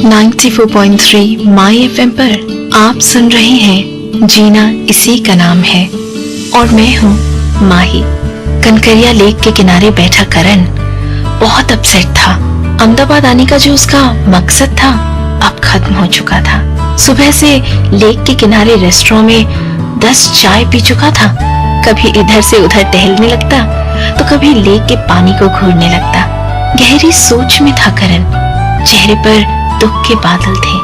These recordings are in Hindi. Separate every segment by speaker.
Speaker 1: 94.3 माई एफएम पर आप सुन रहे हैं जीना इसी का नाम है और मैं हूँ माही। कनकरिया लेक के किनारे बैठा करण बहुत अपसेट था। अहमदाबाद आने का जो उसका मकसद था अब खत्म हो चुका था। सुबह से लेक के किनारे रेस्टोरेंट में 10 चाय पी चुका था। कभी इधर से उधर टहलने लगता तो कभी लेक के पानी को घूरने लगता। गहरी सोच में था करण। चेहरे पर दुख के बादल थे।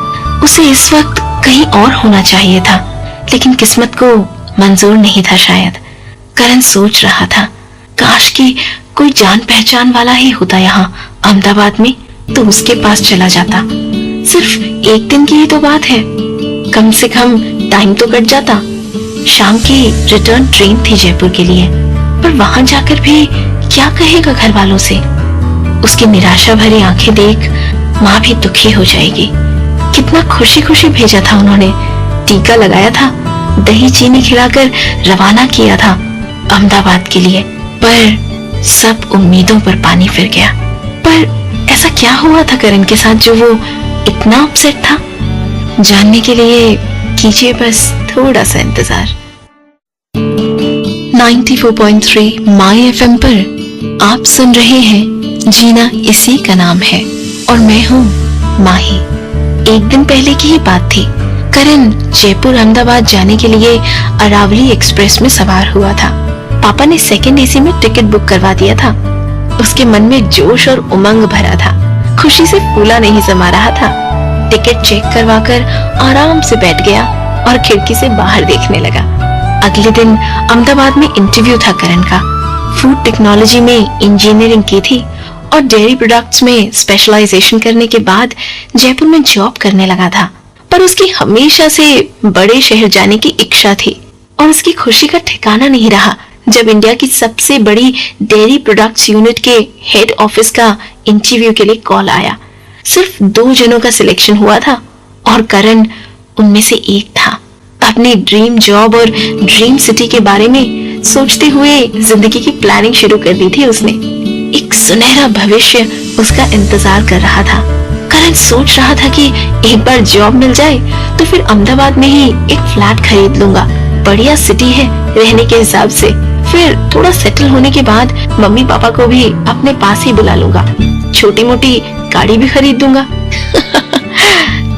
Speaker 1: उसे इस वक्त कहीं और होना चाहिए था, लेकिन किस्मत को मंजूर नहीं था शायद। करण सोच रहा था, काश कि कोई जान पहचान वाला ही होता यहाँ अहमदाबाद में तो उसके पास चला जाता। सिर्फ एक दिन की ही तो बात है, कम से कम टाइम तो कट जाता। शाम की रिटर्न ट्रेन थी जयपुर के लिए, पर वहां जाकर भी क्या कहेगा घर वालों से। उसकी निराशा भरी आंखें देख माँ भी दुखी हो जाएगी। कितना खुशी खुशी भेजा था उन्होंने, टीका लगाया था, दही चीनी खिलाकर रवाना किया था अहमदाबाद के लिए। पर सब उम्मीदों पर पानी फिर गया। पर ऐसा क्या हुआ था करण के साथ जो वो इतना अपसेट था? जानने के लिए कीजिए बस थोड़ा सा इंतजार। 94.3 माई एफएम पर आप सुन रहे हैं जीना इसी का नाम है और मैं हूँ माही। एक दिन पहले की ही बात थी। करण जयपुर अहमदाबाद जाने के लिए अरावली एक्सप्रेस में सवार हुआ था। पापा ने सेकंड एसी में टिकट बुक करवा दिया था। उसके मन में जोश और उमंग भरा था। खुशी से फूला नहीं समा रहा था। टिकट चेक करवाकर आराम से बैठ गया और खिड़की से बाहर देखने लगा। अगले दिन अहमदाबाद में इंटरव्यू था करण का। फूड टेक्नोलॉजी में इंजीनियरिंग की थी और डेयरी प्रोडक्ट्स में स्पेशलाइजेशन करने के बाद जयपुर में जॉब करने लगा था। पर उसकी हमेशा से बड़े शहर जाने की इच्छा थी और उसकी खुशी का ठिकाना नहीं रहा जब इंडिया की सबसे बड़ी डेयरी प्रोडक्ट्स यूनिट के हेड ऑफिस का इंटरव्यू के लिए कॉल आया। सिर्फ 2 जनों का सिलेक्शन हुआ था और करण उनमें से एक था। अपनी ड्रीम जॉब और ड्रीम सिटी के बारे में सोचते हुए जिंदगी की प्लानिंग शुरू कर दी थी उसने। एक सुनहरा भविष्य उसका इंतजार कर रहा था। करण सोच रहा था कि एक बार जॉब मिल जाए तो फिर अहमदाबाद में ही एक फ्लैट खरीद लूंगा। बढ़िया सिटी है रहने के हिसाब से। फिर थोड़ा सेटल होने के बाद मम्मी पापा को भी अपने पास ही बुला लूंगा। छोटी मोटी गाड़ी भी खरीद दूंगा।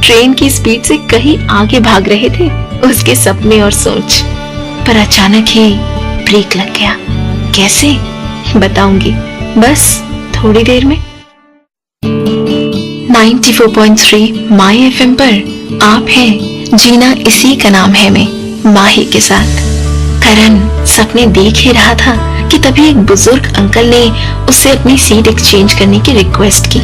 Speaker 1: ट्रेन की स्पीड से कहीं आगे भाग रहे थे उसके सपने और सोच। पर अचानक ही ब्रेक लग गया। कैसे बताऊंगी बस थोड़ी देर में। 94.3 माई एफएम पर आप हैं जीना इसी का नाम है में माही के साथ। करण सपने देख ही रहा था कि तभी एक बुजुर्ग अंकल ने उससे अपनी सीट एक्सचेंज करने की रिक्वेस्ट की।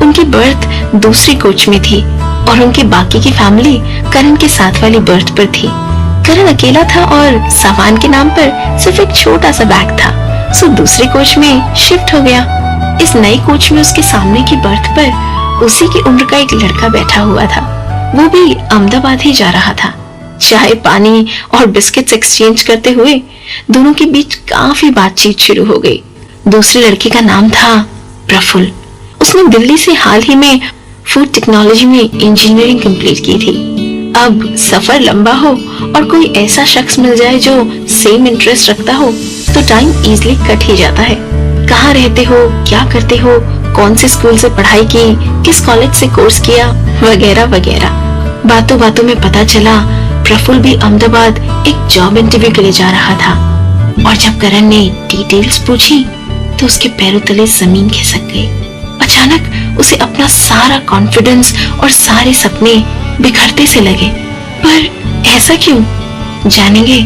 Speaker 1: उनकी बर्थ दूसरी कोच में थी और उनकी बाकी की फैमिली करण के साथ वाली बर्थ पर थी। करण अकेला था और सामान के नाम पर सिर्फ एक छोटा सा बैग था, सो दूसरे कोच में शिफ्ट हो गया। इस नई कोच में उसके सामने की बर्थ पर उसी की उम्र का एक लड़का बैठा हुआ था। वो भी अहमदाबाद ही जा रहा था। चाय पानी और बिस्किट्स एक्सचेंज करते हुए दोनों के बीच काफी बातचीत शुरू हो गई। दूसरे लड़के का नाम था प्रफुल्ल। उसने दिल्ली से हाल ही में फूड टेक्नोलॉजी में इंजीनियरिंग कंप्लीट की थी। अब सफर लंबा हो और कोई ऐसा शख्स मिल जाए जो सेम इंटरेस्ट रखता हो तो टाइम इजीली कट ही जाता है। कहाँ रहते हो, क्या करते हो, कौन से स्कूल से पढ़ाई की, किस कॉलेज से कोर्स किया, वगैरह वगैरह। बातों बातों में पता चला प्रफुल्ल भी अहमदाबाद एक जॉब इंटरव्यू के लिए जा रहा था। और जब करण ने डिटेल्स पूछी तो उसके पैरों तले जमीन खिसक गई। अचानक उसे अपना सारा कॉन्फिडेंस और सारे सपने बिखरते से लगे। पर ऐसा क्यों, जानेंगे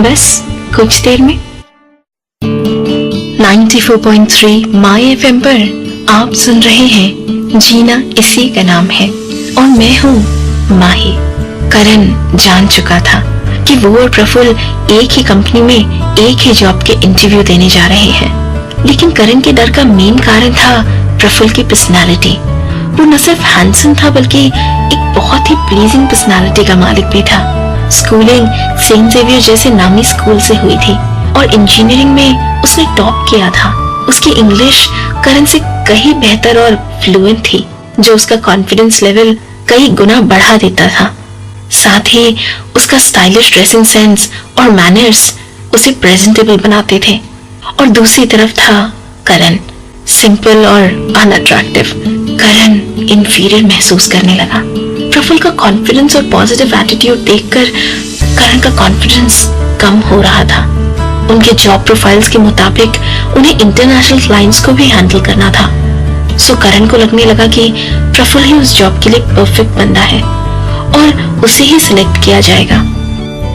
Speaker 1: बस कुछ देर में। 94.3 माई एफएम पर आप सुन रहे हैं जीना इसी का नाम है और मैं हूँ माही। करण जान चुका था कि वो और प्रफुल्ल एक ही कंपनी में एक ही जॉब के इंटरव्यू देने जा रहे हैं। लेकिन करण के डर का मेन कारण था प्रफुल्ल की पर्सनालिटी। वो न सिर्फ हैंडसम था बल्कि एक बहुत ही प्लीजिंग पर्सनालिटी का मालिक भी था। स्कूलिंग सेंट जेवियर जैसे नामी स्कूल से हुई थी और इंजीनियरिंग में उसने टॉप किया था। उसकी इंग्लिश करण से कहीं बेहतर और फ्लुएंट थी। जो उसका कॉन्फिडेंस लेवल कई गुना बढ़ा देता था। साथ ही उसका स्टाइलिश ड्रेसिंग सेंस और मैनर्स उसे प्रेजेंटेबल बनाते थे। और दूसरी तरफ था करण, सिंपल और अनअट्रैक्टिव। करण इंफीरियर महसूस करने लगा। प्रफुल्ल का कॉन्फिडेंस और पॉजिटिव एटीट्यूड देखकर करण का कॉन्फिडेंस कम हो रहा था। उनके जॉब प्रोफाइल्स के मुताबिक उन्हें इंटरनेशनल क्लाइंट्स को भी हैंडल करना था। सो करण को लगने लगा कि प्रफुल्ल ही उस जॉब के लिए परफेक्ट बंदा है और उसे ही सिलेक्ट किया जाएगा।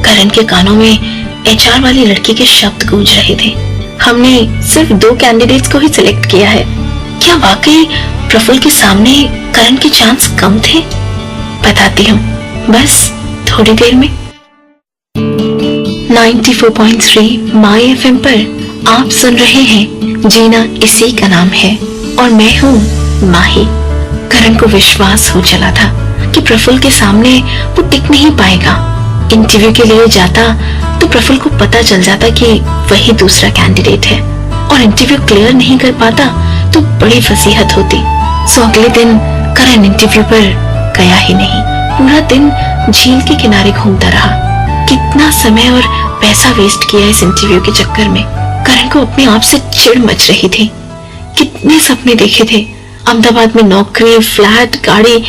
Speaker 1: करण के कानों में एचआर वाली लड़की के शब्द गूंज रहे थे, हमने सिर्फ 2 कैंडिडेट्स को ही सिलेक्ट किया है। क्या वाकई प्रफुल्ल के सामने करण के चांस कम थे? बताती हूँ बस थोड़ी देर में। 94.3 माय एफएम पर आप सुन रहे हैं जीना इसी का नाम है और मैं हूँ माही। करण को विश्वास हो चला था कि प्रफुल्ल के सामने वो टिक नहीं पाएगा। इंटरव्यू के लिए जाता तो प्रफुल्ल को पता चल जाता कि वही दूसरा कैंडिडेट है और इंटरव्यू क्लियर नहीं कर पाता तो बड़ी फसीहत होती। सो अगले दिन करण इंटरव्यू पर गया ही नहीं। पूरा दिन झील के किनारे घूमता रहा। कितना समय और पैसा वेस्ट किया इस इंटरव्यू के चक्कर में। करण को अपने आप से चिढ़ मच रही थी। कितने सपने देखे थे, अहमदाबाद में नौकरी, फ्लैट, गाड़ी,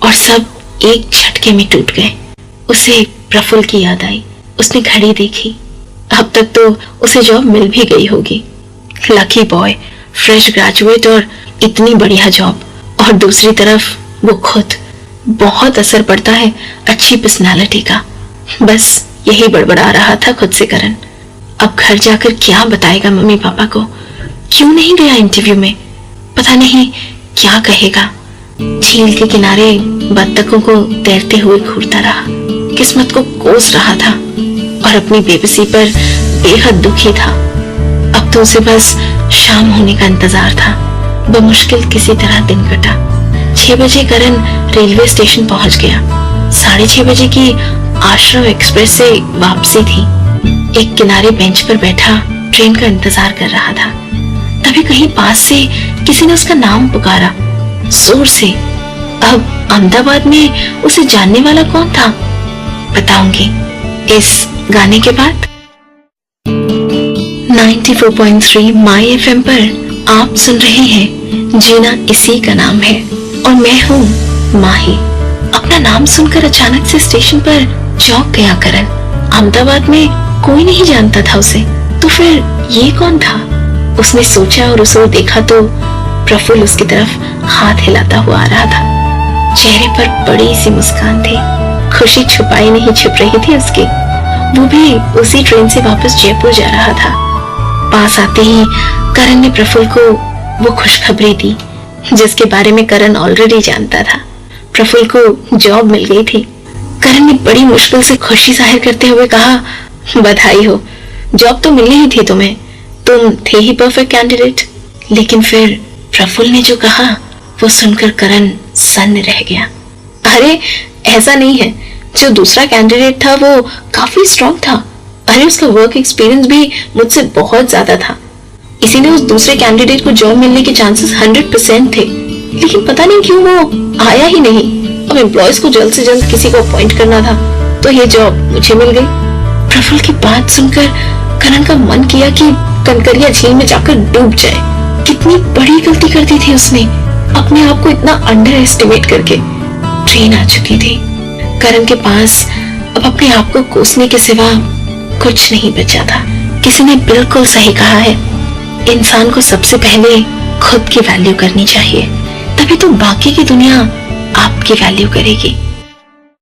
Speaker 1: और सब एक झटके में टूट गए। उसे प्रफुल्ल की याद आई। उसने घड़ी देखी, अब तक तो उसे जॉब मिल भी गई होगी। लकी बॉय, फ्रेश ग्रेजुएट और इतनी बढ़िया जॉब। और दूसरी तरफ वो खुद। बहुत असर पड़ता है अच्छी पर्सनालिटी का। बस यही बड़बड़ा रहा था खुद से करण। अब घर जाकर क्या बताएगा मम्मी पापा को? क्यों नहीं गया इंटरव्यू में? पता नहीं क्या कहेगा। झील के किनारे बत्तखों को तैरते हुए घूरता रहा, किस्मत को कोस रहा था और अपनी बेबसी पर बेहद दुखी था। अब तो उसे बस शाम होने का इंतजार था। बमुश्किल किसी तरह दिन कटा। 6 बजे करण रेलवे स्टेशन पहुंच गया। 6:30 बजे की आश्रम एक्सप्रेस से वापसी थी। एक किनारे बेंच पर बैठा ट्रेन का इंतजार कर रहा था। तभी कहीं पास से किसी ने उसका नाम पुकारा, जोर से। अब अहमदाबाद में उसे जानने वाला कौन था? बताऊंगी इस गाने के बाद। 94.3 माय एफएम पर आप सुन रहे हैं जीना इसी का नाम है और मैं हूँ माही। अपना नाम सुनकर अचानक से स्टेशन पर चौंक गया करण। अहमदाबाद में कोई नहीं जानता था उसे, तो फिर ये कौन था? उसने सोचा और उसे देखा तो प्रफुल्ल उसकी तरफ हाथ हिलाता हुआ आ रहा था। चेहरे पर बड़ी सी मुस्कान थी। खुशी छुपाई नहीं छिप रही थी उसकी। वो भी उसी ट्रेन से वापस जयपुर जा रहा था। पास आते ही करण ने प्रफुल्ल को वो खुशखबरी दी जिसके बारे में करण ऑलरेडी जानता था। प्रफुल्ल को जॉब मिल गई थी। करण ने बड़ी मुश्किल से खुशी जाहिर करते हुए कहा, बधाई हो, जॉब तो मिलनी ही थी तुम्हें, तुम थे ही परफेक्ट कैंडिडेट। लेकिन फिर प्रफुल्ल ने जो कहा वो सुनकर करण सन्न रह गया। अरे ऐसा नहीं है, जो दूसरा कैंडिडेट था वो काफी स्ट्रॉन्ग था। अरे उसका वर्क एक्सपीरियंस भी मुझसे बहुत ज्यादा था, इसीलिए उस दूसरे कैंडिडेट को जॉब मिलने के चांसेस 100% थे। लेकिन पता नहीं क्यों वो आया ही नहीं। अब एम्प्लॉयज को जल्द से जल्द किसी को अपॉइंट करना था, तो ये जॉब मुझे मिल गई। प्रफुल्ल की बात सुनकर करण का मन किया कि कनकरिया झील में जाकर डूब जाए। कितनी बड़ी गलती कर दी थी उसने, अपने आप को इतना अंडर एस्टिमेट करके। ट्रेन आ चुकी थी। करण के पास अब अपने आप को कोसने के सिवा कुछ नहीं बचा था। किसी ने बिल्कुल सही कहा है, इंसान को सबसे पहले खुद की वैल्यू करनी चाहिए, तभी तो बाकी की दुनिया आपकी वैल्यू करेगी।